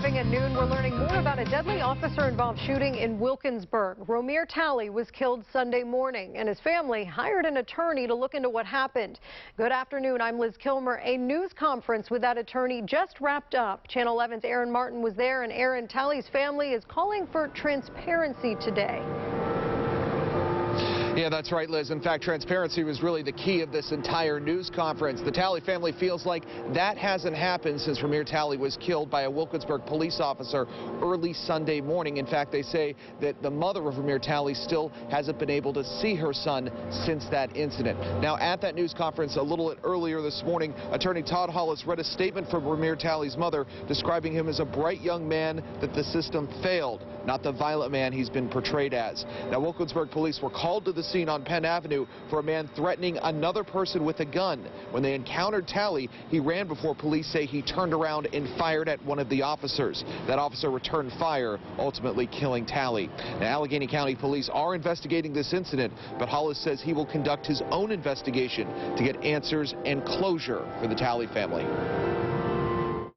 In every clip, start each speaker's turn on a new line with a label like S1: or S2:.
S1: Starting at noon, we're learning more about a deadly officer-involved shooting in Wilkinsburg. Romir Talley was killed Sunday morning, and his family hired an attorney to look into what happened. Good afternoon, I'm Liz Kilmer. A news conference with that attorney just wrapped up. Channel 11's Aaron Martin was there, and Aaron, Talley's family is calling for transparency today.
S2: Yeah, that's right, Liz. In fact, transparency was really the key of this entire news conference. The Talley family feels like that hasn't happened since Romir Talley was killed by a Wilkinsburg police officer early Sunday morning. In fact, they say that the mother of Romir Talley still hasn't been able to see her son since that incident. Now, at that news conference a little earlier this morning, attorney Todd Hollis read a statement from Romir Talley's mother describing him as a bright young man that the system failed, not the violent man he's been portrayed as. Now, Wilkinsburg police were called to the scene on Penn Avenue for a man threatening another person with a gun. When they encountered Talley, he ran before police say he turned around and fired at one of the officers. That officer returned fire, ultimately killing Talley. Now, Allegheny County police are investigating this incident, but Hollis says he will conduct his own investigation to get answers and closure for the Talley family.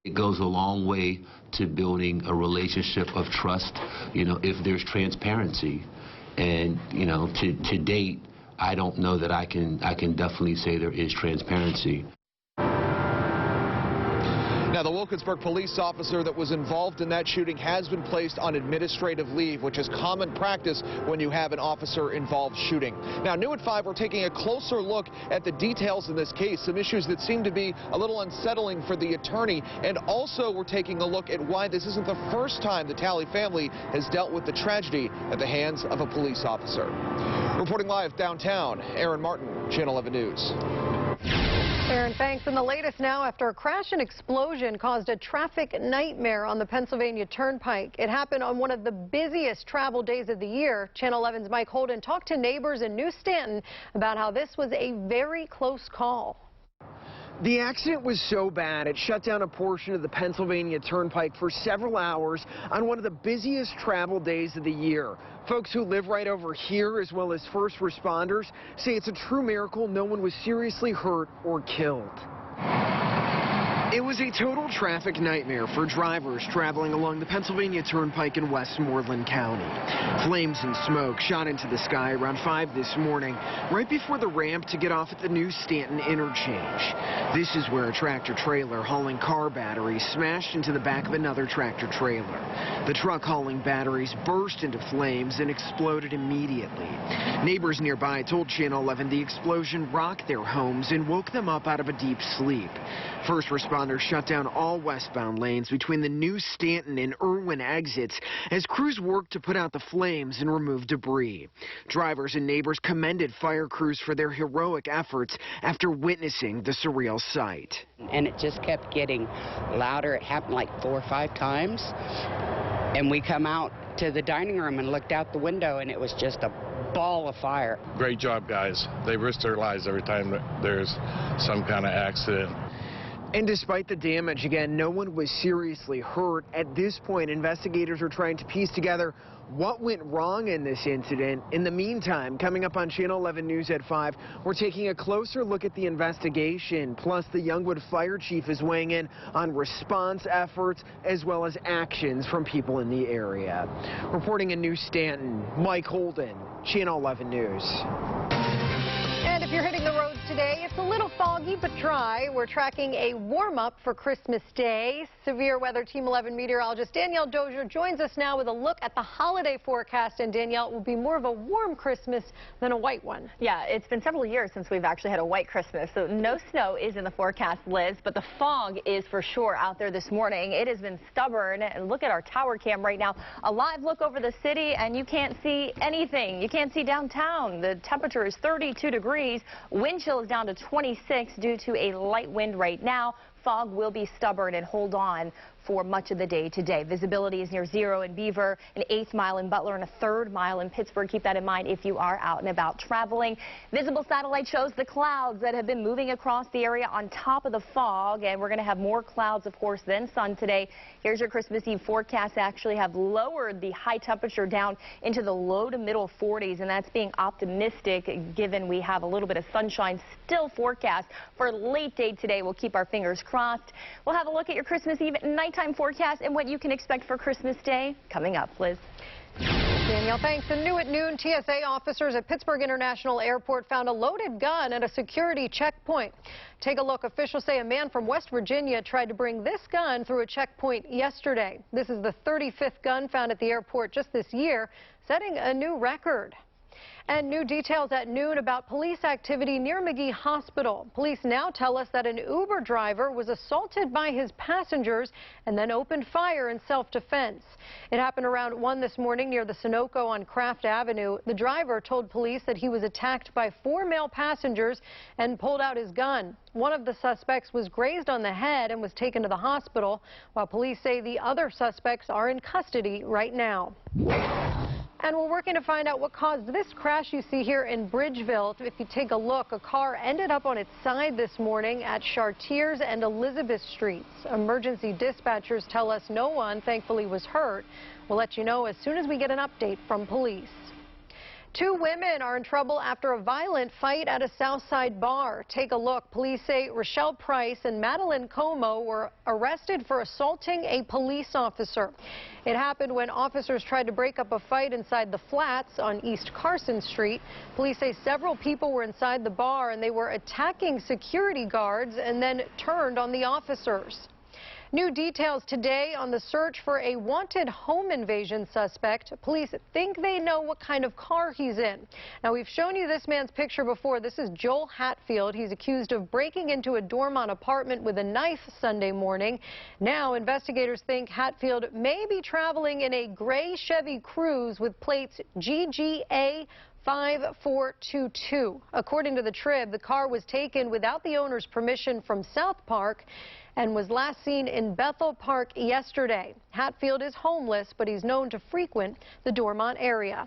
S3: It goes a long way to building a relationship of trust, if there's transparency. And, to date, I don't know that I can definitely say there is transparency.
S2: Now, the Wilkinsburg police officer that was involved in that shooting has been placed on administrative leave, which is common practice when you have an officer-involved shooting. Now, new at 5, we're taking a closer look at the details in this case, some issues that seem to be a little unsettling for the attorney, and also we're taking a look at why this isn't the first time the Talley family has dealt with the tragedy at the hands of a police officer. Reporting live downtown, Aaron Martin, Channel 11 News.
S1: Aaron, thanks. And the latest now, after a crash and explosion caused a traffic nightmare on the Pennsylvania Turnpike. It happened on one of the busiest travel days of the year. Channel 11's Mike Holden talked to neighbors in New Stanton about how this was a very close call.
S4: The accident was so bad it shut down a portion of the Pennsylvania Turnpike for several hours on one of the busiest travel days of the year. Folks who live right over here, as well as first responders, say it's a true miracle no one was seriously hurt or killed. It was a total traffic nightmare for drivers traveling along the Pennsylvania Turnpike in Westmoreland County. Flames and smoke shot into the sky around 5 this morning, right before the ramp to get off at the New Stanton interchange. This is where a tractor-trailer hauling car batteries smashed into the back of another tractor-trailer. The truck hauling batteries burst into flames and exploded immediately. Neighbors nearby told Channel 11 the explosion rocked their homes and woke them up out of a deep sleep. First responders shut down all westbound lanes between the New Stanton and Irwin exits as crews worked to put out the flames and remove debris. Drivers and neighbors commended fire crews for their heroic efforts after witnessing the surreal sight.
S5: And it just kept getting louder. It happened like 4 or 5 times. And we come out to the dining room and looked out the window, and it was just a ball of fire.
S6: Great job, guys. They risk their lives every time there's some kind of accident.
S4: And despite the damage, again, no one was seriously hurt. At this point, investigators are trying to piece together what went wrong in this incident. In the meantime, coming up on Channel 11 News at 5, we're taking a closer look at the investigation. Plus, the Youngwood Fire Chief is weighing in on response efforts as well as actions from people in the area. Reporting in New Stanton, Mike Holden, Channel 11 News.
S1: And if you're hitting the roads today, it's a little foggy but dry. We're tracking a warm-up for Christmas Day. Severe weather Team 11 meteorologist Danielle Dozier joins us now with a look at the holiday forecast. And Danielle, it will be more of a warm Christmas than a white one.
S7: Yeah, it's been several years since we've actually had a white Christmas. So no snow is in the forecast, Liz, but the fog is for sure out there this morning. It has been stubborn. And look at our tower cam right now. A live look over the city, and you can't see anything. You can't see downtown. The temperature is 32 degrees. Wind chill is down to 26 due to a light wind right now. Fog will be stubborn and hold on for much of the day today. Visibility is near 0 in Beaver, an 1/8 mile in Butler, and a 1/3 mile in Pittsburgh. Keep that in mind if you are out and about traveling. Visible satellite shows the clouds that have been moving across the area on top of the fog, and we're going to have more clouds, of course, than sun today. Here's your Christmas Eve forecast. Actually have lowered the high temperature down into the low to middle 40s, and that's being optimistic given we have a little bit of sunshine still forecast for late day today. We'll keep our fingers crossed. crossed. We'll have a look at your Christmas Eve nighttime forecast and what you can expect for Christmas Day coming up. Liz.
S1: Danielle, thanks. And new at noon, TSA officers at Pittsburgh International Airport found a loaded gun at a security checkpoint. Take a look. Officials say a man from West Virginia tried to bring this gun through a checkpoint yesterday. This is the 35th gun found at the airport just this year, setting a new record. And new details at noon about police activity near McGee Hospital. Police now tell us that an Uber driver was assaulted by his passengers and then opened fire in self-defense. It happened around 1 this morning near the Sunoco on Kraft Avenue. The driver told police that he was attacked by 4 male passengers and pulled out his gun. One of the suspects was grazed on the head and was taken to the hospital, while police say the other suspects are in custody right now. And we're working to find out what caused this crash you see here in Bridgeville. If you take a look, a car ended up on its side this morning at Chartiers and Elizabeth Streets. Emergency dispatchers tell us no one, thankfully, was hurt. We'll let you know as soon as we get an update from police. 2 women are in trouble after a violent fight at a Southside bar. Take a look. Police say Rochelle Price and Madeline Como were arrested for assaulting a police officer. It happened when officers tried to break up a fight inside the Flats on East Carson Street. Police say several people were inside the bar and they were attacking security guards and then turned on the officers. New details today on the search for a wanted home invasion suspect. Police think they know what kind of car he's in. Now, we've shown you this man's picture before. This is Joel Hatfield. He's accused of breaking into a Dormont apartment with a knife Sunday morning. Now, investigators think Hatfield may be traveling in a gray Chevy Cruze with plates GGA 5422. According to the Trib, the car was taken without the owner's permission from South Park and was last seen in Bethel Park yesterday. Hatfield is homeless, but he's known to frequent the Dormont area.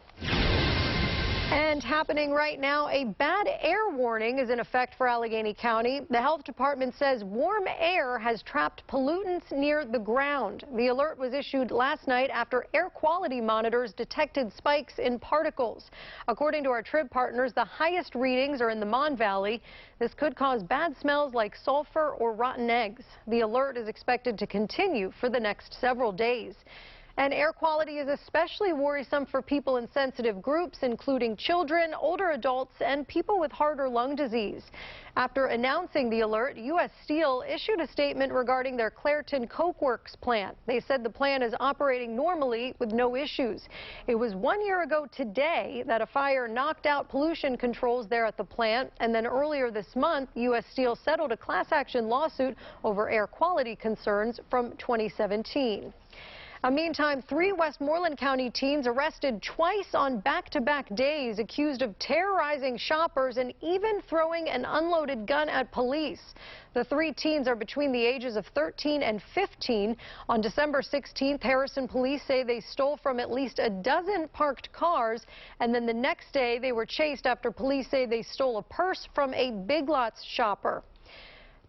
S1: And happening right now, a bad air warning is in effect for Allegheny County. The health department says warm air has trapped pollutants near the ground. The alert was issued last night after air quality monitors detected spikes in particles. According to our Trib partners, the highest readings are in the Mon Valley. This could cause bad smells like sulfur or rotten eggs. The alert is expected to continue for the next several days. And air quality is especially worrisome for people in sensitive groups, including children, older adults, and people with heart or lung disease. After announcing the alert, U.S. Steel issued a statement regarding their Clairton Coke Works plant. They said the plant is operating normally with no issues. It was 1 year ago today that a fire knocked out pollution controls there at the plant, and then earlier this month, U.S. Steel settled a class action lawsuit over air quality concerns from 2017. Meantime, 3 Westmoreland County teens arrested twice on back-to-back days, accused of terrorizing shoppers and even throwing an unloaded gun at police. The 3 teens are between the ages of 13 and 15. On December 16th, Harrison police say they stole from at least a dozen parked cars, and then the next day they were chased after police say they stole a purse from a Big Lots shopper.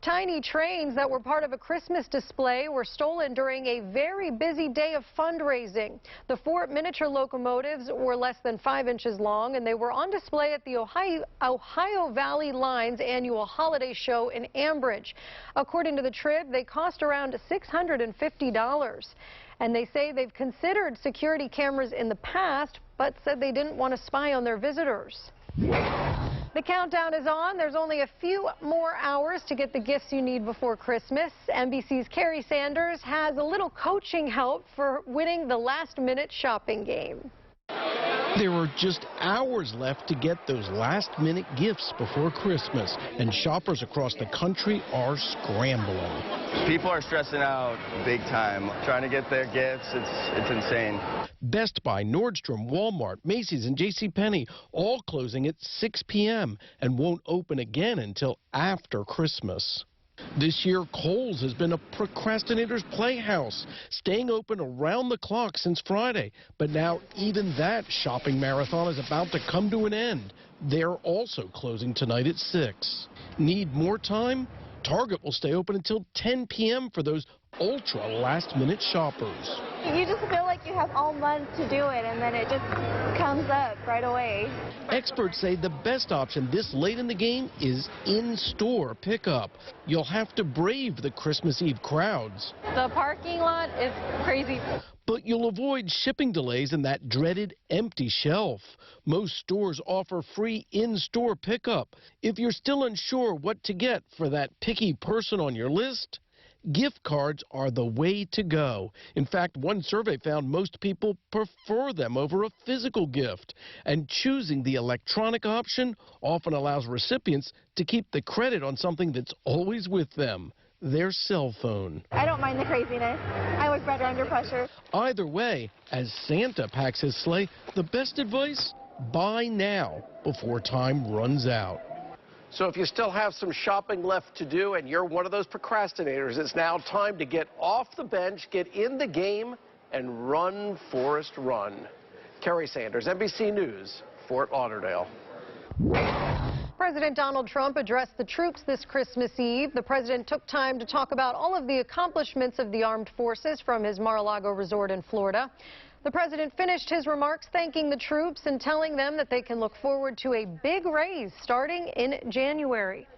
S1: Tiny trains that were part of a Christmas display were stolen during a very busy day of fundraising. The 4 miniature locomotives were less than 5 inches long, and they were on display at the Ohio Valley Line's annual holiday show in Ambridge. According to the Trib, they cost around $650. And they say they've considered security cameras in the past, but said they didn't want to spy on their visitors. The countdown is on. There's only a few more hours to get the gifts you need before Christmas. NBC's Carrie Sanders has a little coaching help for winning the last-minute shopping game.
S8: There are just hours left to get those last-minute gifts before Christmas, and shoppers across the country are scrambling.
S9: People are stressing out big time, trying to get their gifts. It's insane.
S8: Best Buy, Nordstrom, Walmart, Macy's, and JCPenney all closing at 6 p.m. and won't open again until after Christmas. This year, Kohl's has been a procrastinator's playhouse, staying open around the clock since Friday. But now even that shopping marathon is about to come to an end. They're also closing tonight at 6. Need more time? Target will stay open until 10 p.m. for those ultra last-minute shoppers.
S10: You just feel like you have all month to do it, and then it just comes up right away.
S8: Experts say the best option this late in the game is in-store pickup. You'll have to brave the Christmas Eve crowds.
S10: The parking lot is crazy.
S8: But you'll avoid shipping delays and that dreaded empty shelf. Most stores offer free in-store pickup. If you're still unsure what to get for that picky person on your list, gift cards are the way to go. In fact, one survey found most people prefer them over a physical gift. And choosing the electronic option often allows recipients to keep the credit on something that's always with them, their cell phone.
S10: I don't mind the craziness. I work better under pressure.
S8: Either way, as Santa packs his sleigh, the best advice? Buy now before time runs out.
S11: So if you still have some shopping left to do and you're one of those procrastinators, it's now time to get off the bench, get in the game, and run, Forrest, run. Kerry Sanders, NBC News, Fort Lauderdale.
S1: President Donald Trump addressed the troops this Christmas Eve. The president took time to talk about all of the accomplishments of the armed forces from his Mar-a-Lago resort in Florida. The president finished his remarks thanking the troops and telling them that they can look forward to a big raise starting in January.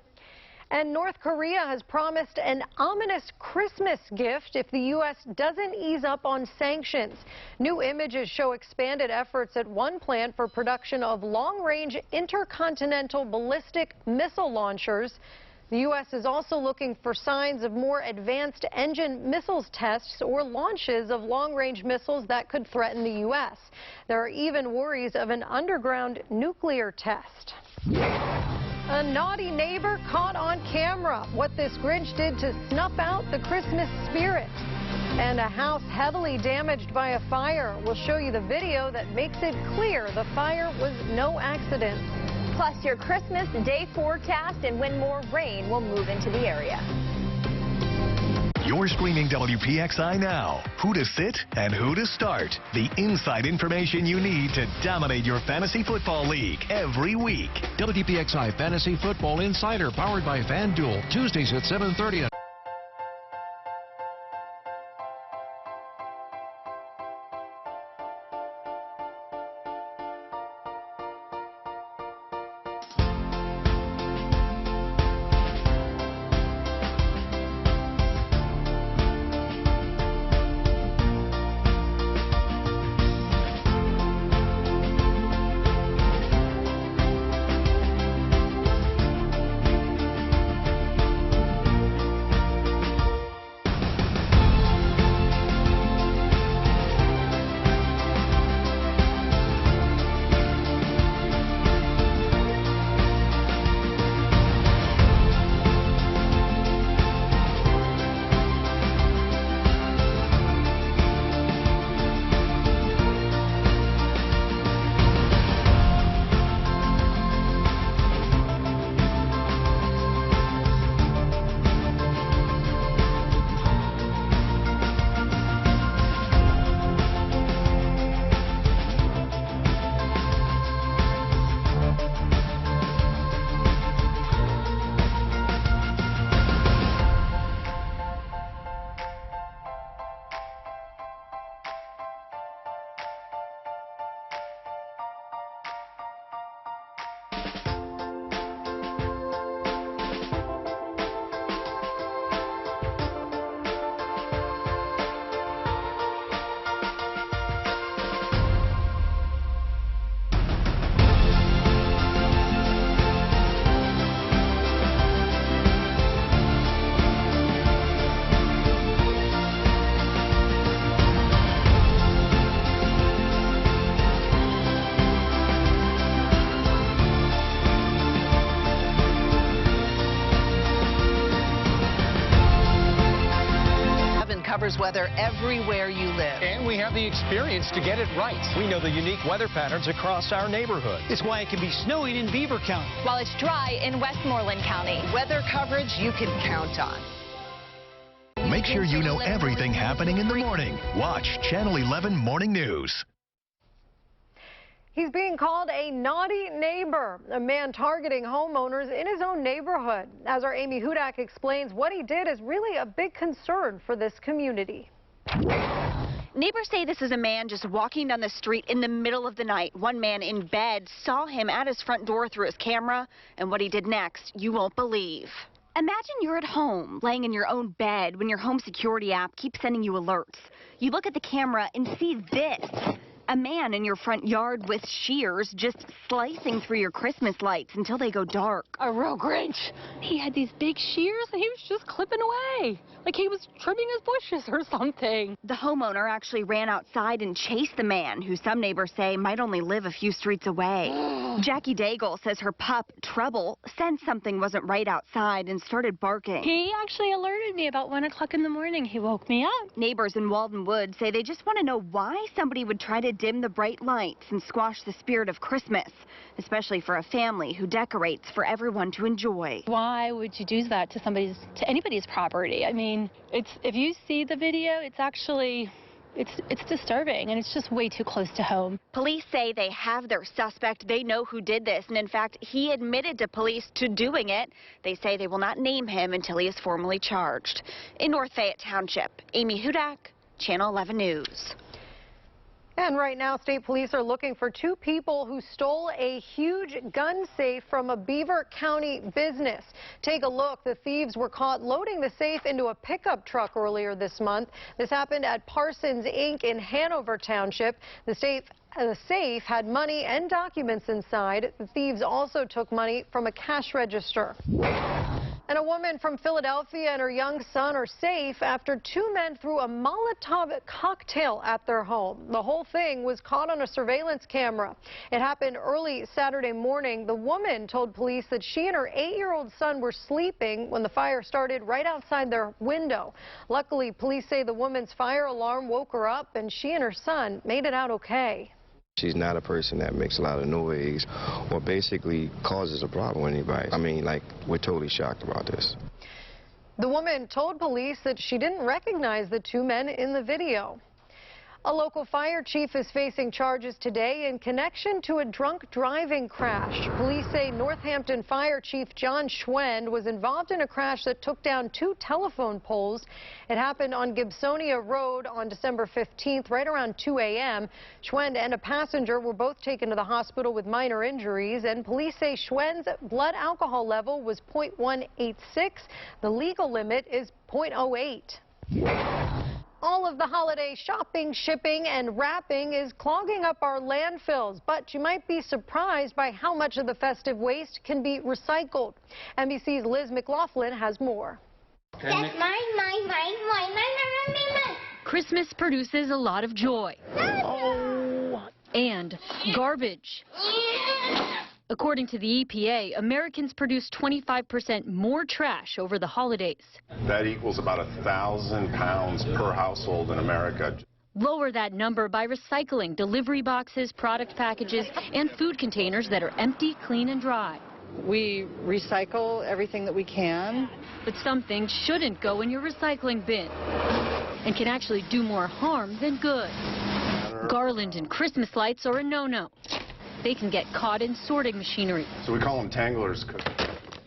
S1: And North Korea has promised an ominous Christmas gift if the U.S. doesn't ease up on sanctions. New images show expanded efforts at one plant for production of long-range intercontinental ballistic missile launchers. The U.S. is also looking for signs of more advanced engine missiles tests or launches of long-range missiles that could threaten the U.S. There are even worries of an underground nuclear test. A naughty neighbor caught on camera. What this Grinch did to snuff out the Christmas spirit. And a house heavily damaged by a fire. We'll show you the video that makes it clear the fire was no accident.
S7: Plus your Christmas day forecast and when more rain will move into the area.
S12: You're streaming WPXI now. Who to sit and who to start. The inside information you need to dominate your fantasy football league every week.
S13: WPXI Fantasy Football Insider, powered by FanDuel, Tuesdays at 7:30.
S14: Weather everywhere you live.
S15: And we have the experience to get it right. We know the unique weather patterns across our neighborhood. It's why it can be snowing in Beaver County,
S7: while it's dry in Westmoreland County.
S14: Weather coverage you can count on.
S12: Make sure you know everything happening in the morning. Watch Channel 11 Morning News.
S1: He's being called a naughty neighbor, a man targeting homeowners in his own neighborhood. As our Amy Hudak explains, what he did is really a big concern for this community.
S16: Neighbors say this is a man just walking down the street in the middle of the night. One man in bed saw him at his front door through his camera, and what he did next, you won't believe. Imagine you're at home, laying in your own bed when your home security app keeps sending you alerts. You look at the camera and see this. A man in your front yard with shears just slicing through your Christmas lights until they go dark.
S17: A real Grinch. He had these big shears and he was just clipping away, like he was trimming his bushes or something.
S16: The homeowner actually ran outside and chased the man, who some neighbors say might only live a few streets away. Jackie Daigle says her pup, Trouble, sensed something wasn't right outside and started barking.
S17: He actually alerted me about 1 o'clock in the morning. He woke me up.
S16: Neighbors in Walden Woods say they just want to know why somebody would try to dim the bright lights and squash the spirit of Christmas, especially for a family who decorates for everyone to enjoy.
S17: Why would you do that to anybody's property? I mean, if you see the video, it's actually it's disturbing, and it's just way too close to home.
S16: Police say they have their suspect. They know who did this, and in fact, he admitted to police to doing it. They say they will not name him until he is formally charged. In North Fayette Township, Amy Hudak, Channel 11 News.
S1: And right now, state police are looking for 2 people who stole a huge gun safe from a Beaver County business. Take a look. The thieves were caught loading the safe into a pickup truck earlier this month. This happened at Parsons Inc. in Hanover Township. The safe had money and documents inside. The thieves also took money from a cash register. And a woman from Philadelphia and her young son are safe after 2 men threw a Molotov cocktail at their home. The whole thing was caught on a surveillance camera. It happened early Saturday morning. The woman told police that she and her 8-year-old son were sleeping when the fire started right outside their window. Luckily, police say the woman's fire alarm woke her up and she and her son made it out okay.
S18: She's not a person that makes a lot of noise or basically causes a problem with anybody. I mean, like, we're totally shocked about this.
S1: The woman told police that she didn't recognize the 2 men in the video. A local fire chief is facing charges today in connection to a drunk driving crash. Police say Northampton Fire Chief John Schwend was involved in a crash that took down 2 telephone poles. It happened on Gibsonia Road on December 15th, right around 2 a.m. Schwend and a passenger were both taken to the hospital with minor injuries, and police say Schwend's blood alcohol level was 0.186. The legal limit is 0.08. All of the holiday shopping, shipping, and wrapping is clogging up our landfills, but you might be surprised by how much of the festive waste can be recycled. NBC's Liz McLaughlin has more.
S19: That's mine.
S20: Christmas produces a lot of joy. And garbage. According to the EPA, Americans produce 25% more trash over the holidays.
S21: That equals about 1,000 pounds per household in America.
S20: Lower that number by recycling delivery boxes, product packages, and food containers that are empty, clean, and dry.
S22: We recycle everything that we can.
S20: But some things shouldn't go in your recycling bin and can actually do more harm than good. Garland and Christmas lights are a no-no. They can get caught in sorting machinery.
S21: So we call them tanglers.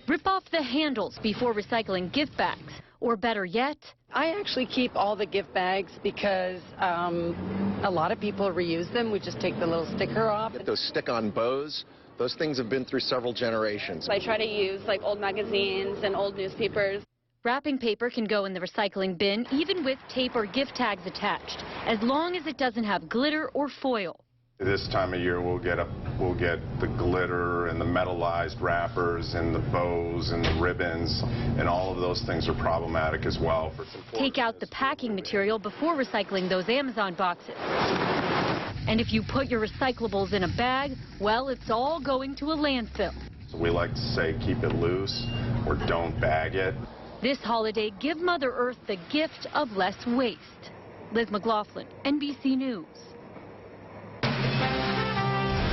S20: Rip off the handles before recycling gift bags. Or better yet,
S22: I actually keep all the gift bags because a lot of people reuse them. We just take the little sticker off.
S23: Get those stick-on bows. Those things have been through several generations.
S24: I try to use like old magazines and old newspapers.
S20: Wrapping paper can go in the recycling bin even with tape or gift tags attached, as long as it doesn't have glitter or foil.
S21: This time of year, we'll get the glitter and the metallized wrappers and the bows and the ribbons, and all of those things are problematic as well.
S20: Take out the packing material before recycling those Amazon boxes. And if you put your recyclables in a bag, well, it's all going to a landfill.
S21: So we like to say keep it loose or don't bag it.
S20: This holiday, give Mother Earth the gift of less waste. Liz McLaughlin, NBC News.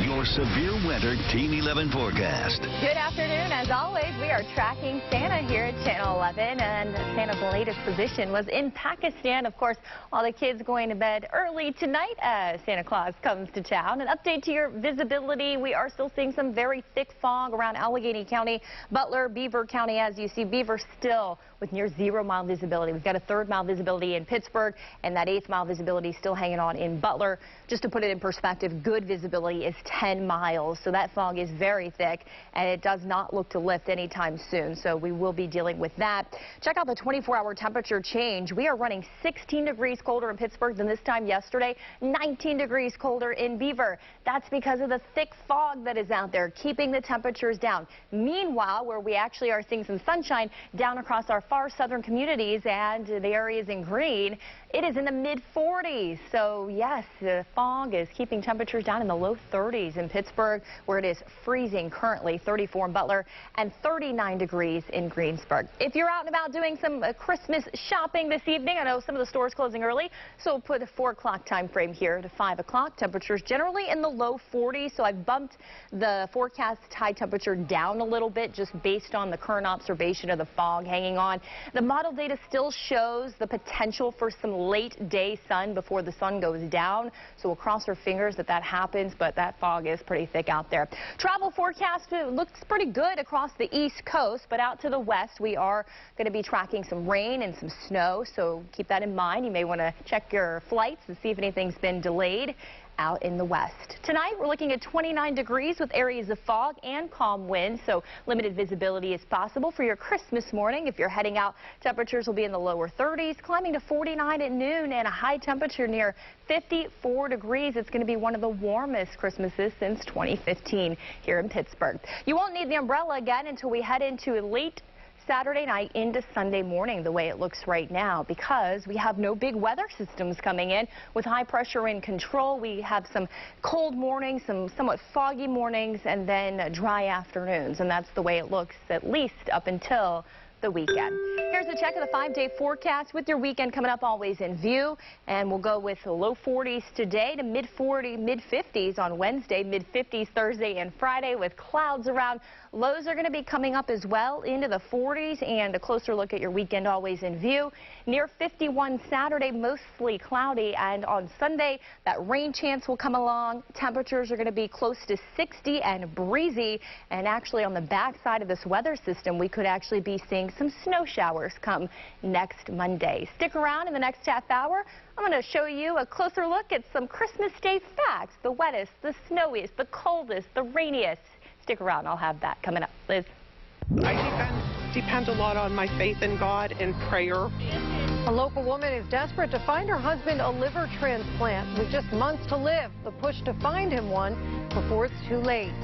S12: You're
S2: your severe winter Team 11 forecast.
S7: Good afternoon. As always, we are tracking Santa here at Channel 11, and Santa's latest position was in Pakistan. Of course, all the kids going to bed early tonight as Santa Claus comes to town. An update to your visibility. We are still seeing some very thick fog around Allegheny County, Butler, Beaver County. As you see, Beaver still with near 0 mile visibility. We've got a 3rd mile visibility in Pittsburgh, and that 8th mile visibility still hanging on in Butler. Just to put it in perspective, good visibility is 10 miles, so that fog is very thick, and it does not look to lift anytime soon, so we will be dealing with that. Check out the 24-hour temperature change. We are running 16 degrees colder in Pittsburgh than this time yesterday, 19 degrees colder in Beaver. That's because of the thick fog that is out there, keeping the temperatures down. Meanwhile, where we actually are seeing some sunshine down across our far southern communities and the areas in green, it is in the mid-40s. So yes, the fog is keeping temperatures down in the low 30s in Pittsburgh, where it is freezing currently, 34 in Butler and 39 degrees in Greensburg. If you're out and about doing some Christmas shopping this evening, I know some of the stores closing early, so we'll put a 4 o'clock time frame here to 5 o'clock. Temperatures generally in the low 40s, so I've bumped the forecast high temperature down a little bit just based on the current observation of the fog hanging on. The model data still shows the potential for some late day sun before the sun goes down, so we'll cross our fingers that that happens, but that fog is pretty thick out there. Travel forecast looks pretty good across the East Coast, but out to the west we are going to be tracking some rain and some snow, so keep that in mind. You may want to check your flights and see if anything's been delayed out in the west. Tonight we're looking at 29 degrees with areas of fog and calm winds, so limited visibility is possible for your Christmas morning. If you're heading out, temperatures will be in the lower 30s, climbing to 49 at noon, and a high temperature near 54 degrees. It's going to be one of the warmest Christmases since 2015 here in Pittsburgh. You won't need the umbrella again until we head into late Saturday night into Sunday morning, the way it looks right now, because we have no big weather systems coming in with high pressure in control. We have some cold mornings, some somewhat foggy mornings, and then dry afternoons, and that's the way it looks at least up until the weekend. Here's a check of the 5-day forecast with your weekend coming up always in view, and we'll go with the low 40s today to mid-40s, mid-50s on Wednesday, mid-50s Thursday and Friday with clouds around. Lows are going to be coming up as well into the 40s, and a closer look at your weekend always in view. Near 51 Saturday, mostly cloudy, and on Sunday that rain chance will come along. Temperatures are going to be close to 60 and breezy, and actually on the back side of this weather system we could actually be seeing some snow showers come next Monday. Stick around in the next half hour. I'm going to show you a closer look at some Christmas Day facts. The wettest, the snowiest, the coldest, the rainiest. Stick around. I'll have that coming up. Liz.
S3: I depend a lot on my faith in God and prayer.
S1: A local woman is desperate to find her husband a liver transplant. With just months to live, the push to find him one before it's too late.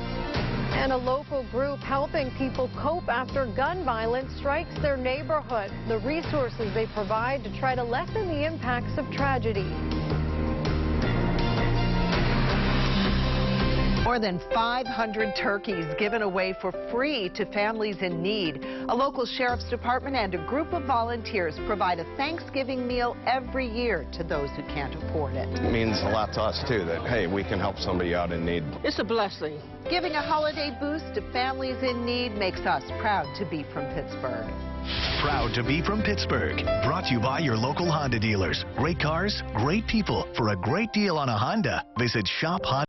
S1: And a local group helping people cope after gun violence strikes their neighborhood. The resources they provide to try to lessen the impacts of tragedy.
S14: More than 500 turkeys given away for free to families in need. A local sheriff's department and a group of volunteers provide a Thanksgiving meal every year to those who can't afford it.
S18: It means a lot to us, too, that, hey, we can help somebody out in need.
S14: It's a blessing. Giving a holiday boost to families in need makes us proud to be from Pittsburgh.
S12: Proud to be from Pittsburgh. Brought to you by your local Honda dealers. Great cars, great people. For a great deal on a Honda, visit Shop Honda.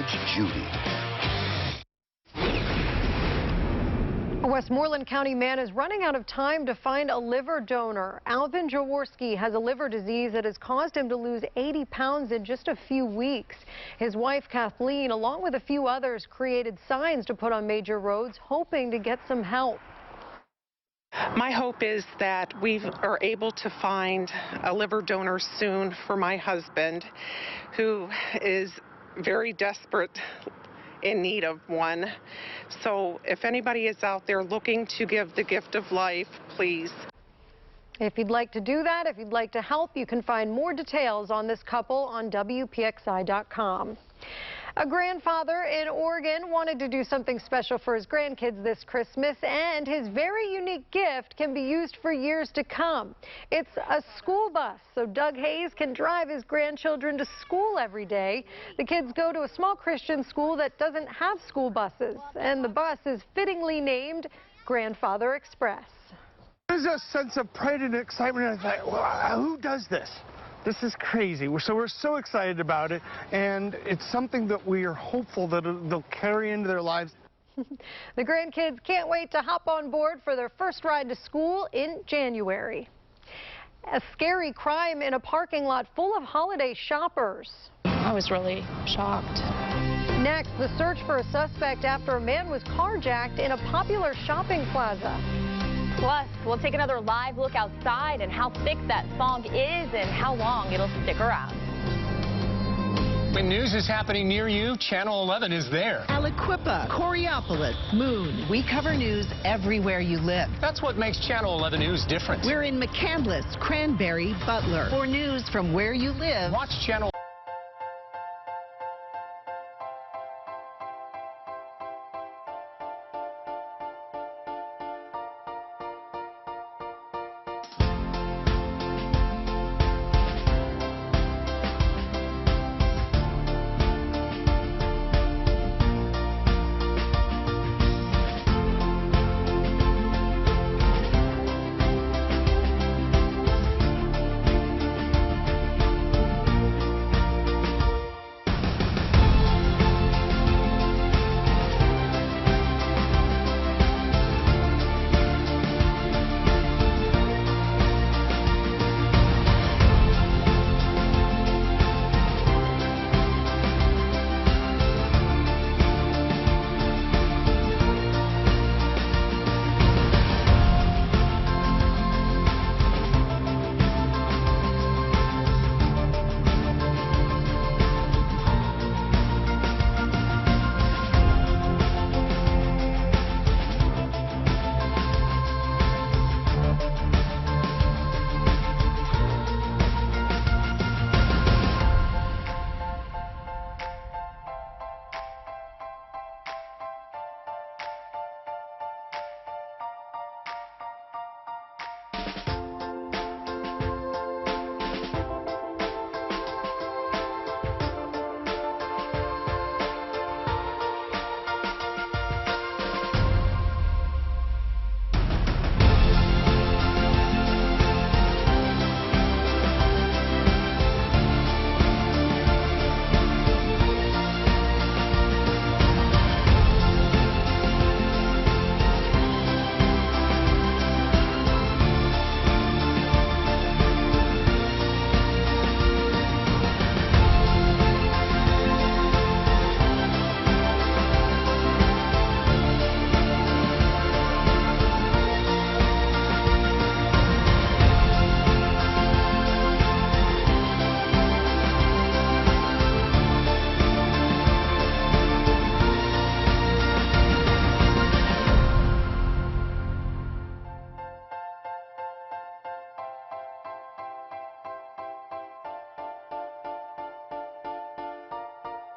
S2: Judge Judy.
S1: A Westmoreland County man is running out of time to find a liver donor. Alvin Jaworski has a liver disease that has caused him to lose 80 pounds in just a few weeks. His wife, Kathleen, along with a few others, created signs to put on major roads, hoping to get some help.
S3: My hope is that we are able to find a liver donor soon for my husband, who is very desperate in need of one. So if anybody is out there looking to give the gift of life, please.
S1: If you'd like to do that, if you'd like to help, you can find more details on this couple on WPXI.com. A grandfather in Oregon wanted to do something special for his grandkids this Christmas, and his very unique gift can be used for years to come. It's a school bus, so Doug Hayes can drive his grandchildren to school every day. The kids go to a small Christian school that doesn't have school buses, and the bus is fittingly named Grandfather Express.
S4: There's a sense of pride and excitement. I thought, well, who does this? This is crazy. We're so excited about it, and it's something that we are hopeful that they'll carry into their lives.
S1: The grandkids can't wait to hop on board for their first ride to school in January. A scary crime in a parking lot full of holiday shoppers.
S17: I was really shocked.
S1: Next, the search for a suspect after a man was carjacked in a popular shopping plaza.
S7: Plus, we'll take another live look outside and how thick that fog is and how long it'll stick around.
S15: When news is happening near you, Channel 11 is there.
S14: Aliquippa, Coriopolis, Moon. We cover news everywhere you live.
S15: That's what makes Channel 11 News different.
S14: We're in McCandless, Cranberry, Butler. For news from where you live,
S15: watch Channel.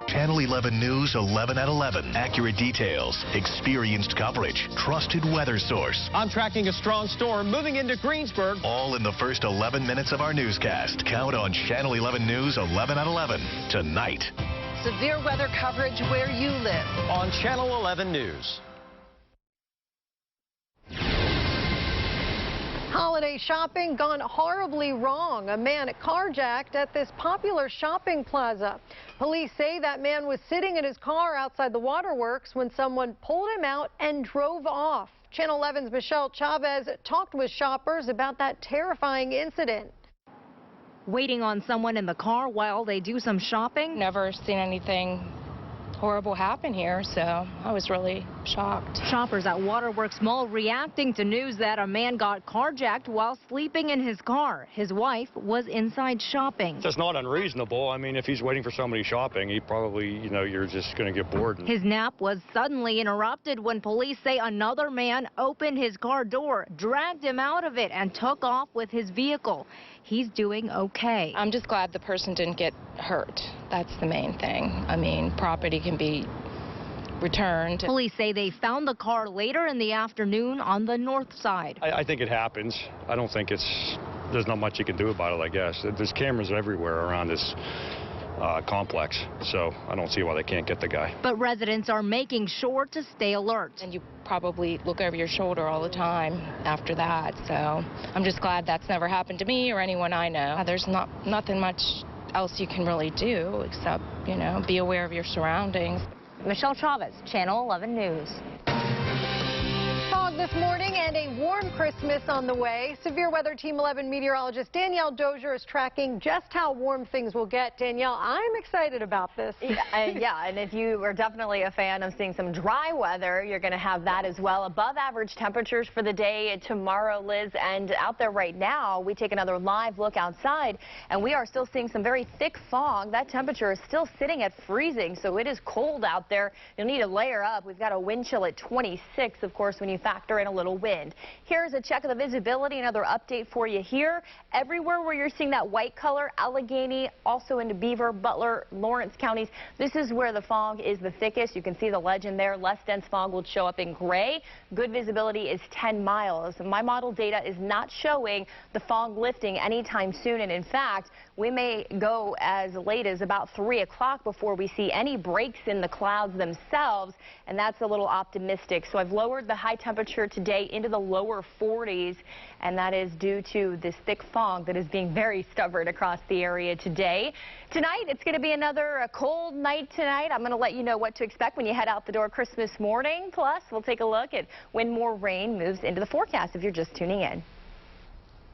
S12: Channel 11 News 11 at 11. Accurate details, experienced coverage, trusted weather source.
S15: I'm tracking a strong storm moving into Greensburg.
S12: All in the first 11 minutes of our newscast. Count on Channel 11 News 11 at 11 tonight.
S14: Severe weather coverage where you live.
S15: On Channel 11 News.
S1: Holiday shopping gone horribly wrong. A man carjacked at this popular shopping plaza. Police say that man was sitting in his car outside the waterworks when someone pulled him out and drove off. Channel 11's Michelle Chavez talked with shoppers about that terrifying incident.
S5: Waiting on someone in the car while they do some shopping?
S6: Never seen anything horrible happen here, so I was really shocked.
S5: Shoppers at Waterworks Mall reacting to news that a man got carjacked while sleeping in his car. His wife was inside shopping.
S9: That's not unreasonable. I mean, if he's waiting for somebody shopping, he probably, you're just going to get bored.
S5: His nap was suddenly interrupted when police say another man opened his car door, dragged him out of it, and took off with his vehicle. He's doing okay.
S6: I'm just glad the person didn't get hurt. That's the main thing. I mean, property can be returned.
S5: Police say they found the car later in the afternoon on the north side.
S9: I think it happens. I don't think there's not much you can do about it, I guess. There's cameras everywhere around this complex, so I don't see why they can't get the guy.
S5: But residents are making sure to stay alert.
S6: And you probably look over your shoulder all the time after that, so I'm just glad that's never happened to me or anyone I know. There's nothing much else you can really do except, be aware of your surroundings.
S7: Michelle Chavez, Channel 11 News.
S1: Fog this morning and a warm Christmas on the way. Severe Weather Team 11 meteorologist Danielle Dozier is tracking just how warm things will get. Danielle, I'm excited about this.
S7: Yeah, and if you are definitely a fan of seeing some dry weather, you're going to have that as well. Above average temperatures for the day tomorrow, Liz, and out there right now, we take another live look outside, and we are still seeing some very thick fog. That temperature is still sitting at freezing, so it is cold out there. You'll need to layer up. We've got a wind chill at 26, of course, when you factor in a little wind. Here's a check of the visibility, another update for you here. Everywhere where you're seeing that white color, Allegheny, also into Beaver, Butler, Lawrence counties, this is where the fog is the thickest. You can see the legend there. Less dense fog will show up in gray. Good visibility is 10 miles. My model data is not showing the fog lifting anytime soon, and in fact, we may go as late as about 3 o'clock before we see any breaks in the clouds themselves, and that's a little optimistic. So I've lowered the high temperature today into the lower 40s, and that is due to this thick fog that is being very stubborn across the area today. Tonight, it's going to be another cold night tonight. I'm going to let you know what to expect when you head out the door Christmas morning. Plus, we'll take a look at when more rain moves into the forecast if you're just tuning in.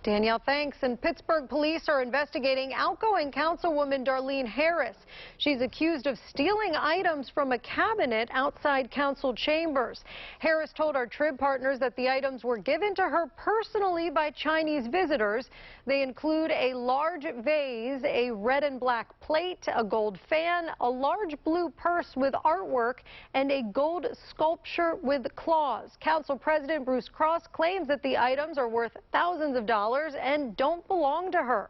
S1: Danielle, thanks. And Pittsburgh police are investigating outgoing Councilwoman Darlene Harris. She's accused of stealing items from a cabinet outside council chambers. Harris told our Trib partners that the items were given to her personally by Chinese visitors. They include a large vase, a red and black plate, a gold fan, a large blue purse with artwork, and a gold sculpture with claws. Council President Bruce Cross claims that the items are worth thousands of dollars and don't belong to her.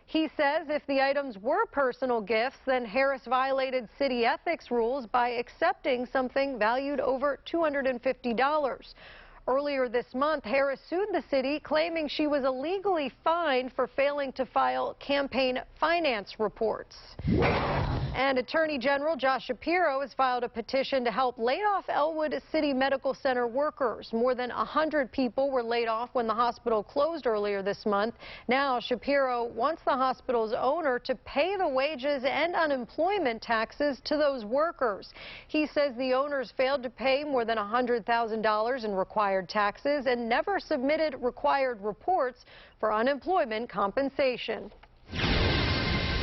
S1: He says if the items were personal gifts, then Harris violated city ethics rules by accepting something valued over $250. Earlier this month, Harris sued the city, claiming she was illegally fined for failing to file campaign finance reports. And Attorney General Josh Shapiro has filed a petition to help laid-off Elwood City Medical Center workers. More than 100 people were laid off when the hospital closed earlier this month. Now, Shapiro wants the hospital's owner to pay the wages and unemployment taxes to those workers. He says the owners failed to pay more than $100,000 in required taxes and never submitted required reports for unemployment compensation.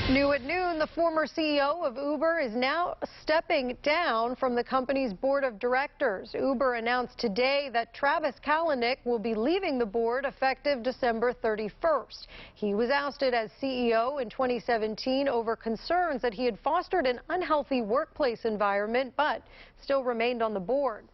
S1: New at noon, the former CEO of Uber is now stepping down from the company's board of directors. Uber announced today that Travis Kalanick will be leaving the board effective December 31st. He was ousted as CEO in 2017 over concerns that he had fostered an unhealthy workplace environment, but still remained on the board.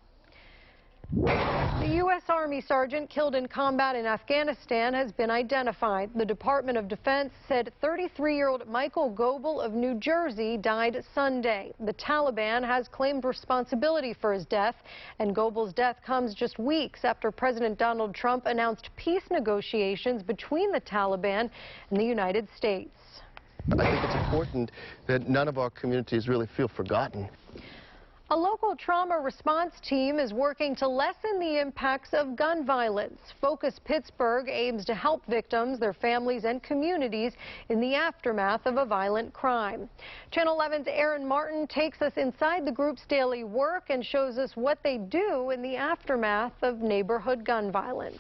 S1: The U.S. Army sergeant killed in combat in Afghanistan has been identified. The Department of Defense said 33-year-old Michael Goebel of New Jersey died Sunday. The Taliban has claimed responsibility for his death, and Goebel's death comes just weeks after President Donald Trump announced peace negotiations between the Taliban and the United States.
S10: I think it's important that none of our communities really feel forgotten.
S1: A local trauma response team is working to lessen the impacts of gun violence. Focus Pittsburgh aims to help victims, their families, and communities in the aftermath of a violent crime. Channel 11's Aaron Martin takes us inside the group's daily work and shows us what they do in the aftermath of neighborhood gun violence.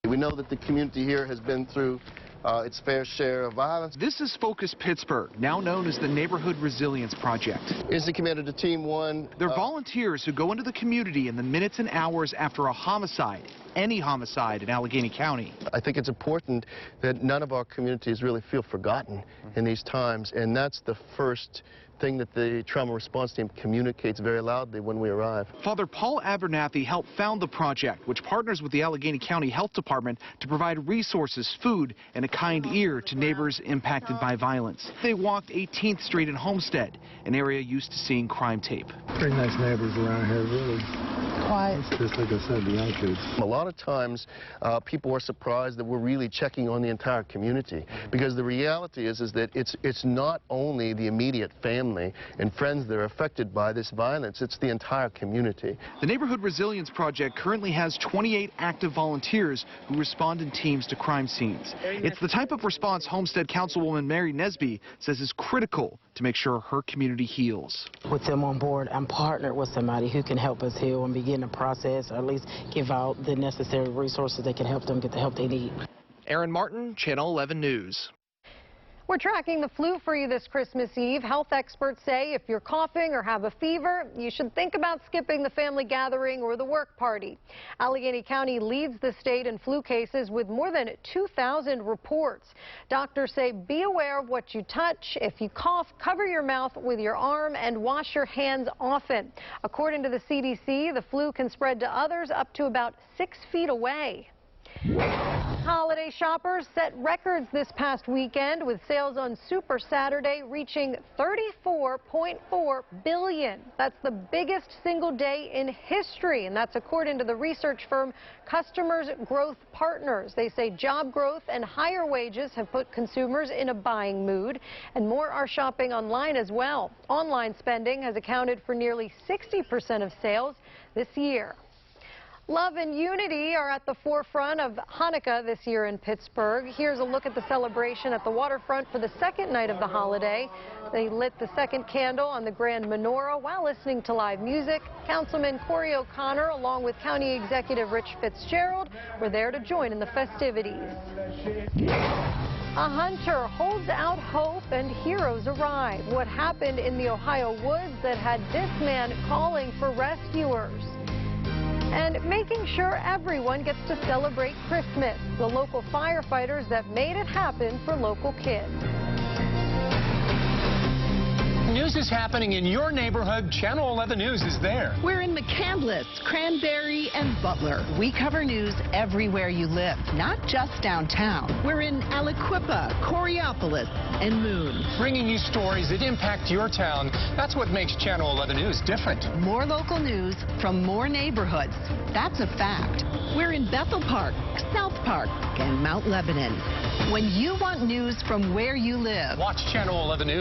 S8: We know that the community here has been through its fair share of violence.
S10: This is Focus Pittsburgh, now known as the Neighborhood Resilience Project.
S8: Instant commander to Team 1.
S10: They're volunteers who go into the community in the minutes and hours after a homicide, any homicide in Allegheny County.
S8: I think it's important that none of our communities really feel forgotten in these times, and that's the first thing that the trauma response team communicates very loudly when we arrive.
S10: Father Paul Abernathy helped found the project, which partners with the Allegheny County Health Department to provide resources, food, and a kind ear to neighbors impacted by violence. They walked 18th Street in Homestead, an area used to seeing crime tape.
S11: Pretty nice neighbors around here, really. Quiet. It's just like I said, the young kids.
S8: A lot of times people are surprised that we're really checking on the entire community, because the reality is that it's not only the immediate family and friends that are affected by this violence, it's the entire community.
S10: The Neighborhood Resilience Project currently has 28 active volunteers who respond in teams to crime scenes. It's the type of response Homestead Councilwoman Mary Nesby says is critical to make sure her community heals.
S13: With them on board, I'm partnered with somebody who can help us heal and begin the process, or at least give out the necessary resources that can help them get the help they need.
S10: Aaron Martin, Channel 11 News.
S1: We're tracking the flu for you this Christmas Eve. Health experts say if you're coughing or have a fever, you should think about skipping the family gathering or the work party. Allegheny County leads the state in flu cases with more than 2,000 reports. Doctors say be aware of what you touch. If you cough, cover your mouth with your arm and wash your hands often. According to the CDC, the flu can spread to others up to about 6 feet away. Holiday shoppers set records this past weekend with sales on Super Saturday reaching $34.4 billion. That's the biggest single day in history, and that's according to the research firm Customers Growth Partners. They say job growth and higher wages have put consumers in a buying mood, and more are shopping online as well. Online spending has accounted for nearly 60% of sales this year. Love and unity are at the forefront of Hanukkah this year in Pittsburgh. Here's a look at the celebration at the waterfront for the second night of the holiday. They lit the second candle on the grand menorah while listening to live music. Councilman Corey O'Connor, along with County Executive Rich Fitzgerald, were there to join in the festivities. A hunter holds out hope and heroes arrive. What happened in the Ohio woods that had this man calling for rescuers? And making sure everyone gets to celebrate Christmas. The local firefighters that made it happen for local kids.
S15: News is happening in your neighborhood. Channel 11 News is there.
S25: We're in McCandless, Cranberry, and Butler. We cover news everywhere you live, not just downtown. We're in Aliquippa, Coraopolis, and Moon.
S15: Bringing you stories that impact your town. That's what makes Channel 11 News different.
S25: More local news from more neighborhoods. That's a fact. We're in Bethel Park, South Park, and Mount Lebanon. When you want news from where you live,
S15: watch Channel 11 News.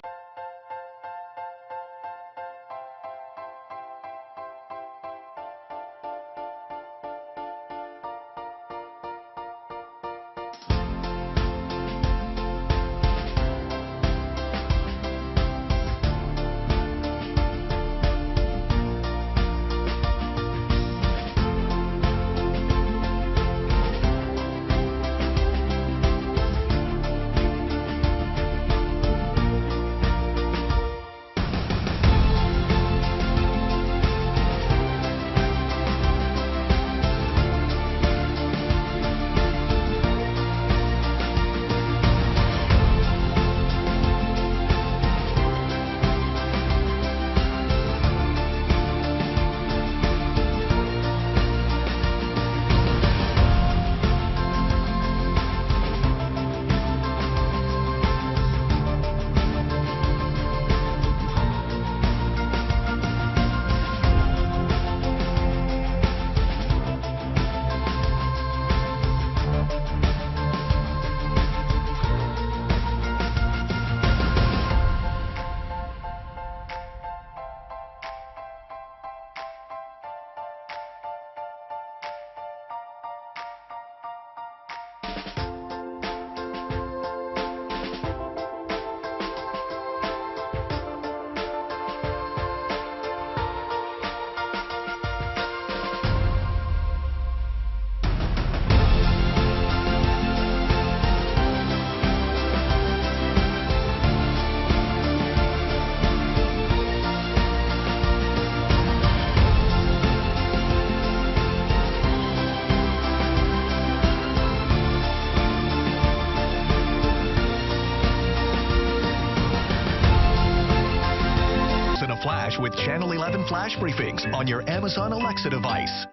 S12: refresh with Channel 11 flash briefings on your Amazon Alexa device.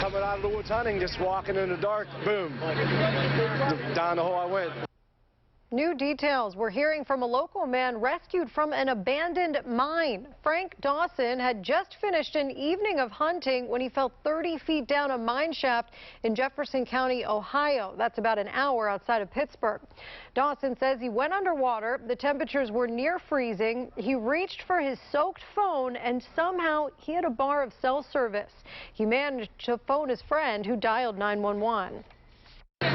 S16: Coming out of the woods hunting, just walking in the dark, boom, down the hole I went.
S1: New details. We're hearing from a local man rescued from an abandoned mine. Frank Dawson had just finished an evening of hunting when he fell 30 feet down a mine shaft in Jefferson County, Ohio. That's about an hour outside of Pittsburgh. Dawson says he went underwater. The temperatures were near freezing. He reached for his soaked phone and somehow he had a bar of cell service. He managed to phone his friend who dialed 911.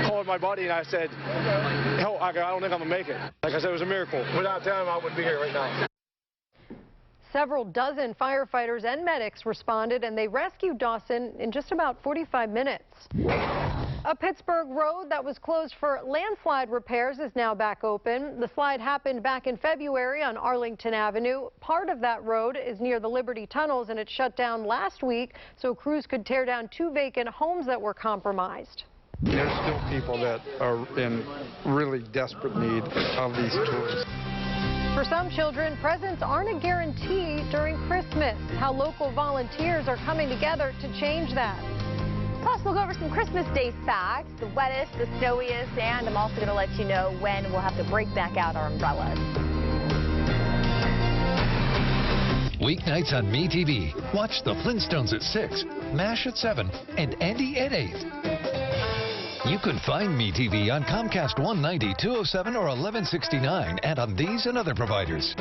S16: Called my buddy and I said, hell, I don't think I'm gonna make it. Like I said, it was a miracle. Without them, I wouldn't be here right now.
S1: Several dozen firefighters and medics responded and they rescued Dawson in just about 45 minutes. A Pittsburgh road that was closed for landslide repairs is now back open. The slide happened back in February on Arlington Avenue. Part of that road is near the Liberty Tunnels and it shut down last week so crews could tear down 2 vacant homes that were compromised.
S19: There's still people that are in really desperate need of these toys.
S1: For some children, presents aren't a guarantee during Christmas. How local volunteers are coming together to change that.
S7: Plus, we'll go over some Christmas Day facts, the wettest, the snowiest, and I'm also going to let you know when we'll have to break back out our umbrellas.
S22: Weeknights on MeTV. Watch The Flintstones at 6, MASH at 7, and Andy at 8. You can find MeTV on Comcast 190, 207, or 1169, and on these and other providers.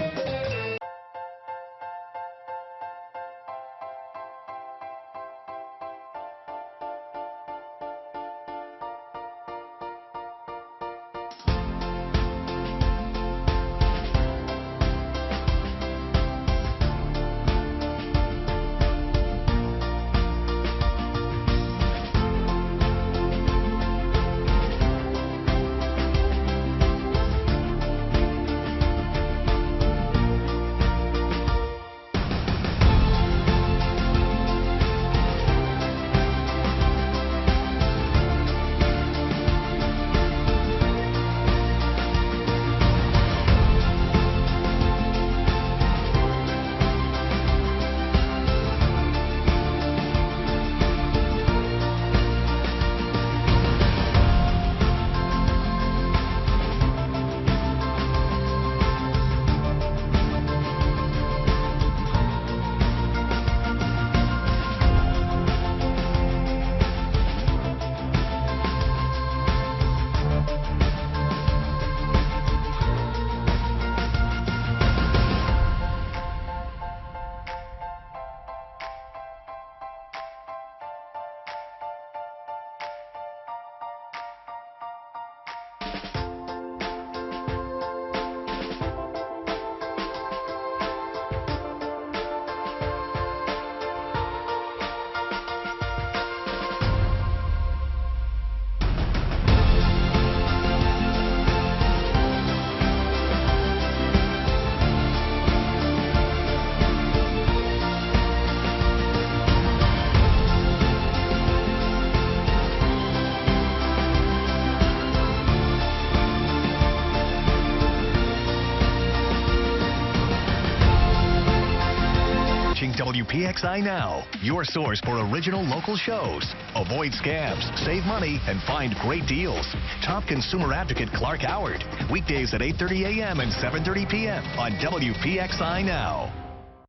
S12: WPXI Now, your source for original local shows. Avoid scams, save money, and find great deals. Top consumer advocate Clark Howard. Weekdays at 8:30 a.m. and 7:30 p.m. on WPXI Now.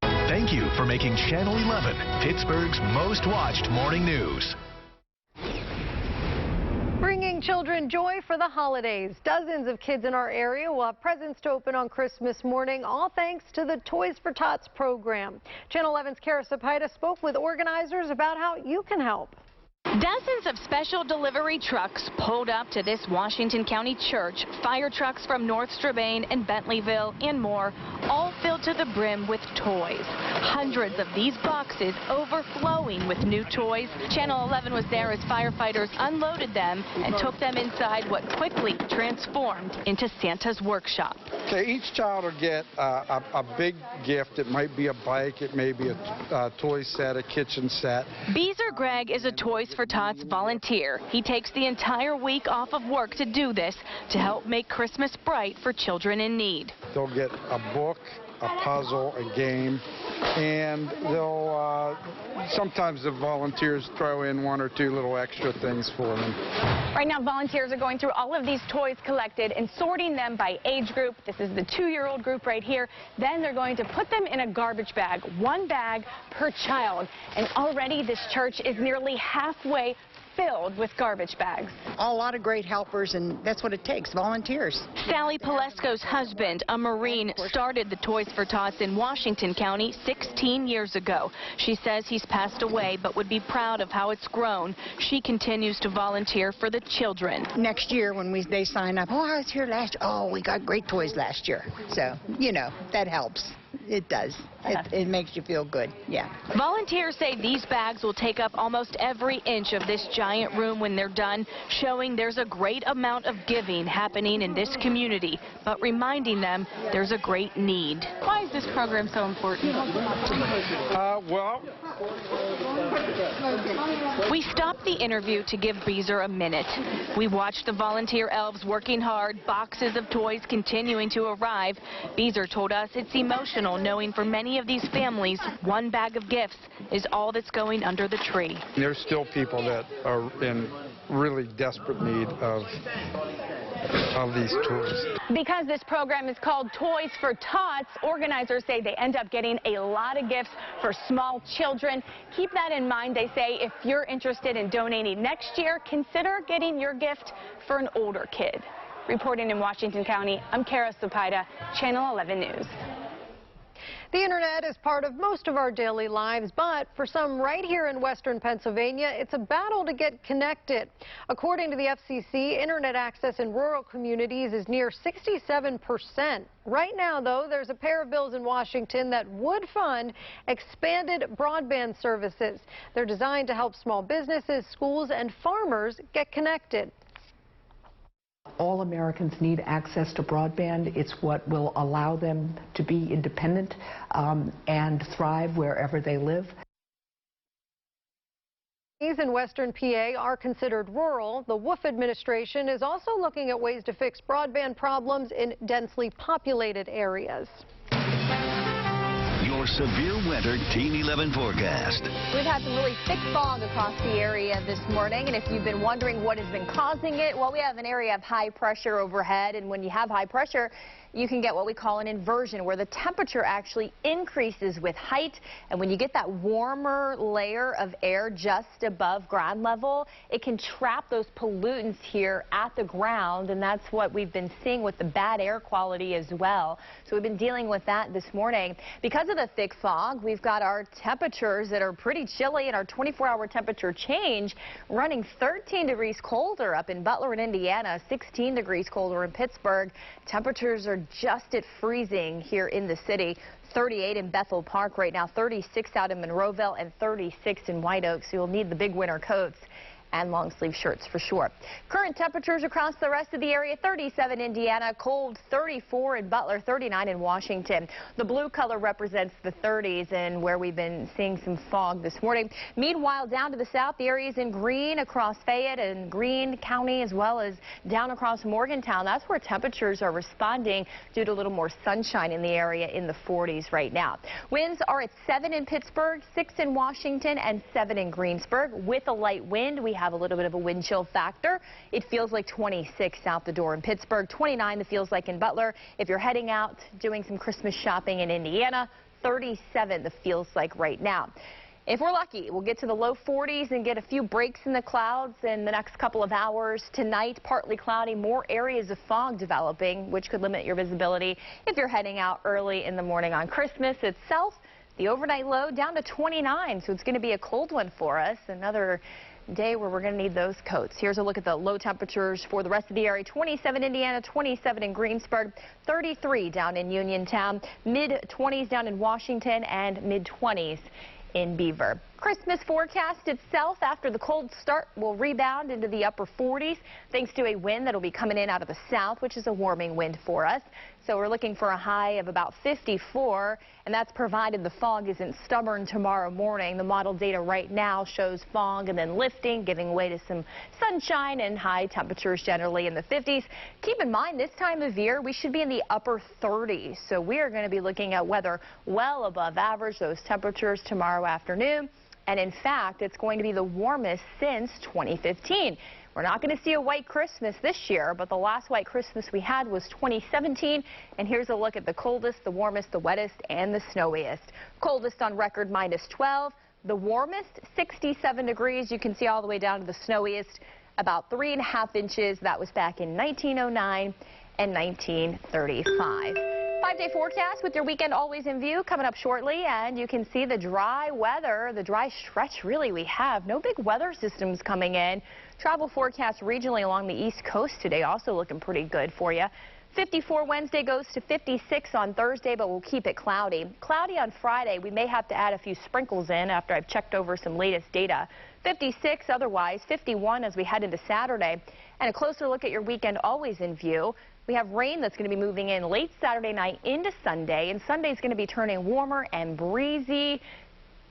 S12: Thank you for making Channel 11 Pittsburgh's most watched morning news.
S1: Bringing children joy for the holidays. Dozens of kids in our area will have presents to open on Christmas morning, all thanks to the Toys for Tots program. Channel 11's Kara Sapaita spoke with organizers about how you can help.
S23: Dozens of special delivery trucks pulled up to this Washington County church, fire trucks from North Strabane and Bentleyville and more, all filled to the brim with toys. Hundreds of these boxes overflowing with new toys. Channel 11 was there as firefighters unloaded them and took them inside what quickly transformed into Santa's workshop.
S19: Okay, each child will get a big gift. It might be a bike, it may be a toy set, a kitchen set.
S23: Beezer Gregg is a Toys for Tots volunteer. He takes the entire week off of work to do this to help make Christmas bright for children in need.
S19: They'll get a book, a puzzle, a game, and they'll sometimes the volunteers throw in 1 or 2 little extra things for them.
S23: Right now, volunteers are going through all of these toys collected and sorting them by age group. This is the 2-year-old group right here. Then they're going to put them in a garbage bag, 1 bag per child. And already this church is nearly halfway filled with garbage bags.
S2: A lot of great helpers, and that's what it takes, volunteers.
S23: Sally Palesco's husband, a Marine, started the Toys for Tots in Washington County 16 years ago. She says he's passed away, but would be proud of how it's grown. She continues to volunteer for the children.
S2: Next year when they sign up, oh, I was here last year. Oh, we got great toys last year. So, you know, that helps. It does. It makes you feel good, yeah.
S23: Volunteers say these bags will take up almost every inch of this giant room when they're done, showing there's a great amount of giving happening in this community, but reminding them there's a great need. Why is this program so important? We stopped the interview to give Beezer a minute. We watched the volunteer elves working hard, boxes of toys continuing to arrive. Beezer told us it's emotional knowing for many of these families, 1 bag of gifts is all that's going under the tree.
S19: There's still people that are in really desperate need of these toys.
S23: Because this program is called Toys for Tots, organizers say they end up getting a lot of gifts for small children. Keep that in mind. They say if you're interested in donating next year, consider getting your gift for an older kid. Reporting in Washington County, I'm Kara Sopaida, Channel 11 News.
S1: The internet is part of most of our daily lives, but for some right here in western Pennsylvania, it's a battle to get connected. According to the FCC, internet access in rural communities is near 67%. Right now, though, there's a pair of bills in Washington that would fund expanded broadband services. They're designed to help small businesses, schools, and farmers get connected.
S18: All Americans need access to broadband. It's what will allow them to be independent and thrive wherever they live.
S1: These in western PA are considered rural. The Wolf administration is also looking at ways to fix broadband problems in densely populated areas.
S12: Your severe weather Team 11 forecast.
S7: We've had some really thick fog across the area this morning, and if you've been wondering what has been causing it, well, we have an area of high pressure overhead, and when you have high pressure, you can get what we call an inversion, where the temperature actually increases with height, and when you get that warmer layer of air just above ground level, it can trap those pollutants here at the ground, and that's what we've been seeing with the bad air quality as well. So we've been dealing with that this morning. Because of the thick fog, we've got our temperatures that are pretty chilly, and our 24-hour temperature change running 13 degrees colder up in Butler and Indiana, 16 degrees colder in Pittsburgh. Temperatures are just at freezing here in the city. 38 in Bethel Park right now, 36 out in Monroeville, and 36 in White Oak. So you'll need the big winter coats and long sleeve shirts for sure. Current temperatures across the rest of the area: 37 Indiana, cold 34 in Butler, 39 in Washington. The blue color represents the 30s and where we've been seeing some fog this morning. Meanwhile, down to the south, the areas in green across Fayette and Greene County, as well as down across Morgantown. That's where temperatures are responding due to a little more sunshine in the area, in the 40s right now. Winds are at 7 in Pittsburgh, 6 in Washington, and 7 in Greensburg. With a light wind, we have a little bit of a wind chill factor. It feels like 26 out the door in Pittsburgh, 29 it feels like in Butler. If you're heading out doing some Christmas shopping in Indiana, 37 the feels like right now. If we're lucky, we'll get to the low 40s and get a few breaks in the clouds in the next couple of hours. Tonight, partly cloudy, more areas of fog developing, which could limit your visibility if you're heading out early in the morning on Christmas itself. The overnight low down to 29, so it's going to be a cold one for us. Another day where we're going to need those coats. Here's a look at the low temperatures for the rest of the area. 27 Indiana, 27 in Greensburg, 33 down in Uniontown, mid-20s down in Washington, and mid-20s in Beaver. Christmas forecast itself after the cold start will rebound into the upper 40s thanks to a wind that will be coming in out of the south, which is a warming wind for us. So we're looking for a high of about 54, and that's provided the fog isn't stubborn tomorrow morning. The model data right now shows fog and then lifting, giving way to some sunshine and high temperatures generally in the 50s. Keep in mind, this time of year, we should be in the upper 30s. So we are going to be looking at weather well above average, those temperatures tomorrow afternoon. And in fact, it's going to be the warmest since 2015. We're not going to see a white Christmas this year, but the last white Christmas we had was 2017. And here's a look at the coldest, the warmest, the wettest, and the snowiest. Coldest on record, -12. The warmest, 67 degrees. You can see all the way down to the snowiest, about 3.5 inches. That was back in 1909 and 1935. 5-day forecast with your weekend always in view coming up shortly, and you can see the dry weather, the dry stretch really we have. No big weather systems coming in. Travel forecast regionally along the East Coast today also looking pretty good for you. 54 Wednesday goes to 56 on Thursday, but we'll keep it cloudy. Cloudy on Friday. We may have to add a few sprinkles in after I've checked over some latest data. 56 otherwise, 51 as we head into Saturday. And a closer look at your weekend always in view. We have rain that's going to be moving in late Saturday night into Sunday, and Sunday's going to be turning warmer and breezy.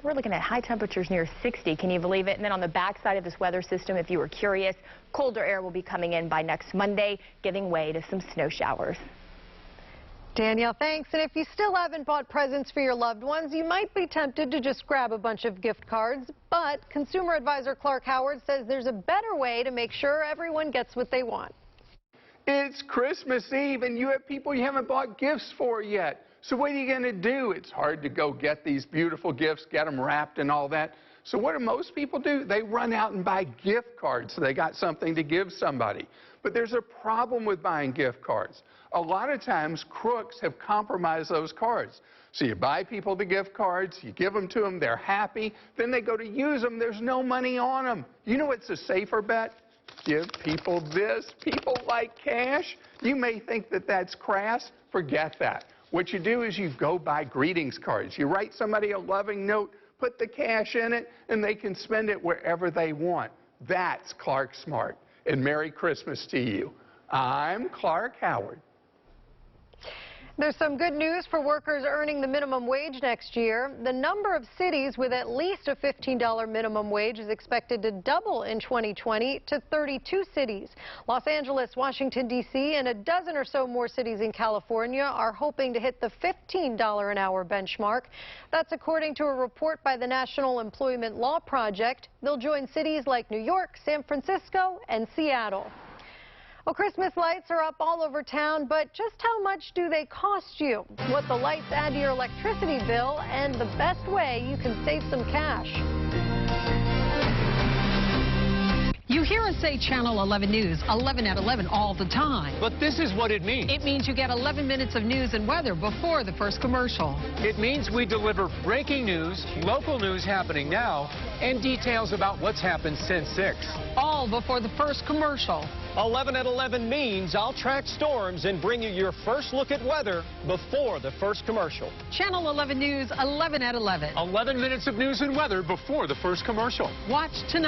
S7: We're looking at high temperatures near 60. Can you believe it? And then on the backside of this weather system, if you were curious, colder air will be coming in by next Monday, giving way to some snow showers.
S1: Danielle, thanks. And if you still haven't bought presents for your loved ones, you might be tempted to just grab a bunch of gift cards. But consumer advisor Clark Howard says there's a better way to make sure everyone gets what they want.
S3: It's Christmas Eve, and you have people you haven't bought gifts for yet. So what are you going to do? It's hard to go get these beautiful gifts, get them wrapped and all that. So what do most people do? They run out and buy gift cards so they got something to give somebody. But there's a problem with buying gift cards. A lot of times, crooks have compromised those cards. So you buy people the gift cards, you give them to them, they're happy, then they go to use them, there's no money on them. You know what's a safer bet? Give people this. People like cash. You may think that that's crass. Forget that. What you do is you go buy greetings cards. You write somebody a loving note, put the cash in it, and they can spend it wherever they want. That's Clark Smart. And Merry Christmas to you. I'm Clark Howard.
S1: There's some good news for workers earning the minimum wage next year. The number of cities with at least a $15 minimum wage is expected to double in 2020 to 32 cities. Los Angeles, Washington, D.C., and a dozen or so more cities in California are hoping to hit the $15 an hour benchmark. That's according to a report by the National Employment Law Project. They'll join cities like New York, San Francisco, and Seattle. Well, Christmas lights are up all over town, but just how much do they cost you? What the lights add to your electricity bill, and the best way you can save some cash.
S4: You hear us say Channel 11 News 11 at 11 all the time.
S15: But this is what it means.
S4: It means you get 11 minutes of news and weather before the first commercial.
S15: It means we deliver breaking news, local news happening now, and details about what's happened since 6.
S4: All before the first commercial.
S15: 11 at 11 means I'll track storms and bring you your first look at weather before the first commercial.
S4: Channel 11 News 11 at 11.
S15: 11 minutes of news and weather before the first commercial.
S4: Watch tonight.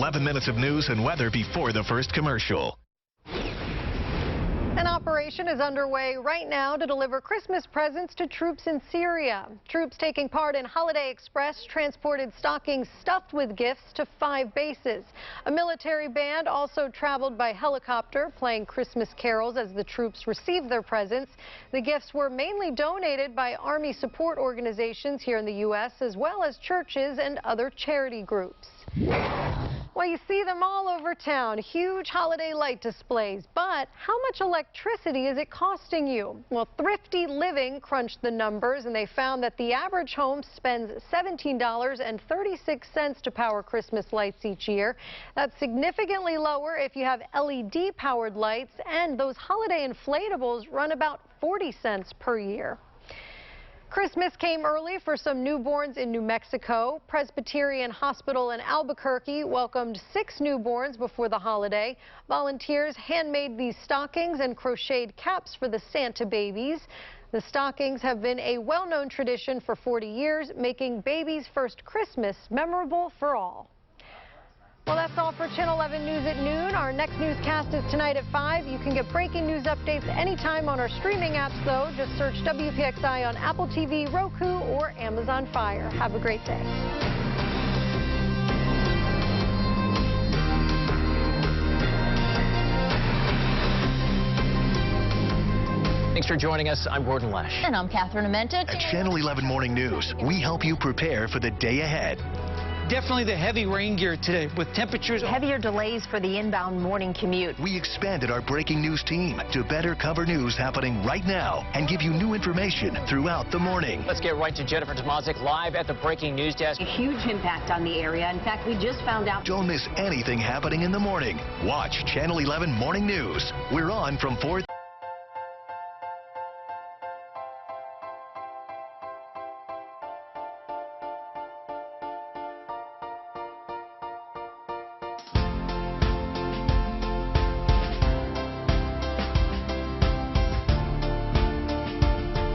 S12: 11 minutes of news and weather before the first commercial.
S1: An operation is underway right now to deliver Christmas presents to troops in Syria. Troops taking part in Holiday Express transported stockings stuffed with gifts to 5 bases. A military band also traveled by helicopter, playing Christmas carols as the troops received their presents. The gifts were mainly donated by Army support organizations here in the U.S., as well as churches and other charity groups. Well, you see them all over town, huge holiday light displays. But how much electricity is it costing you? Well, Thrifty Living crunched the numbers, and they found that the average home spends $17.36 to power Christmas lights each year. That's significantly lower if you have LED-powered lights, and those holiday inflatables run about 40 cents per year. Christmas came early for some newborns in New Mexico. Presbyterian Hospital in Albuquerque welcomed 6 newborns before the holiday. Volunteers handmade these stockings and crocheted caps for the Santa babies. The stockings have been a well-known tradition for 40 years, making babies' first Christmas memorable for all. Well, that's all for Channel 11 News at noon. Our next newscast is tonight at 5. You can get breaking news updates anytime on our streaming apps, though. Just search WPXI on Apple TV, Roku, or Amazon Fire. Have a great day.
S14: Thanks for joining us. I'm Gordon Lesh.
S7: And I'm Catherine Amenta.
S12: At Channel 11 Morning News, we help you prepare for the day ahead.
S17: Definitely the heavy rain gear today with temperatures.
S7: Heavier delays for the inbound morning commute.
S12: We expanded our breaking news team to better cover news happening right now and give you new information throughout the morning.
S14: Let's get right to Jennifer Tomazik live at the breaking news desk.
S20: A huge impact on the area. In fact, we just found out.
S12: Don't miss anything happening in the morning. Watch Channel 11 Morning News. We're on from 4:30.